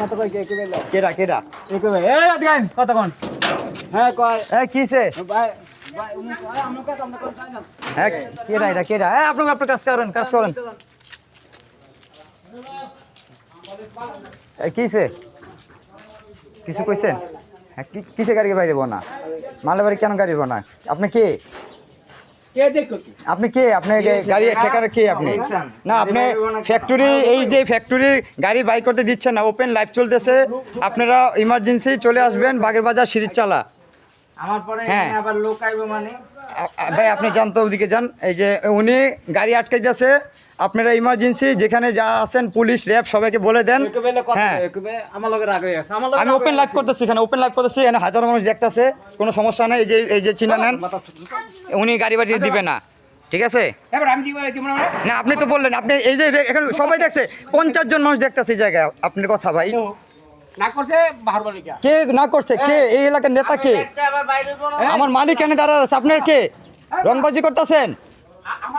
কত কই কে বেলা কেডা কেডা এ কই এ আদিগান কত কোন হ্যাঁ কয় এ কিসে ভাই ভাই আমকে আমরা কোন চাই না হ্যাঁ কেডা এটা কেডা এ আপনার আপনার কাজ করেন এ কিসে কিছু কইছেন হ্যাঁ কিসে গাড়ি বাইরে না মালে বাড়ি কেন গাড়ি না আপনি কে কে দেখো কি আপনি কে আপনি গাড়ি ঠেকার কে আপনি না আপনি ফ্যাক্টরি এই যে ফ্যাক্টরি গাড়ি বাই করতে দিচ্ছেন না ওপেন লাইভ চলতেছে আপনারা ইমার্জেন্সি চলে আসবেন বাগের বাজার শিরিরচালা আমার পরে হ্যাঁ। এখানে আবার লোক আইবো মানে ভাই আপনি যান তো ওদিকে যান এই যে উনি গাড়ি আটকে দিয়েছে আপনারা ইমার্জেন্সি যেখানে যা আছেন পুলিশ র্যাব সবাইকে বলে দেন এ বেলা কত হ্যাঁ এ কই আমার লগে রাগ হয়ে আছে আমার লগে আমি ওপেন লাইভ করতেছি এখানে ওপেন লাইভ করতেছি এখানে হাজারো মানুষ দেখতেছে কোনো সমস্যা নেই এই যে চিনা নেন উনি গাড়ি বাড়ি দিবে না ঠিক আছে এবার আমি কি মনে হয় না আপনি তো বললেন আপনি এই যে এখানে সবাই দেখছে 50 জন মানুষ দেখতেছে এই জায়গায় আপনার কথা ভাই না করছে বাহার বাড়ি কে কে না করছে কে এই এলাকার নেতা কে একটা আবার বাইরে হইবো না আমার মালিক এখানে দাঁড়া আছে আপনার কে রংবাজি করতেছেন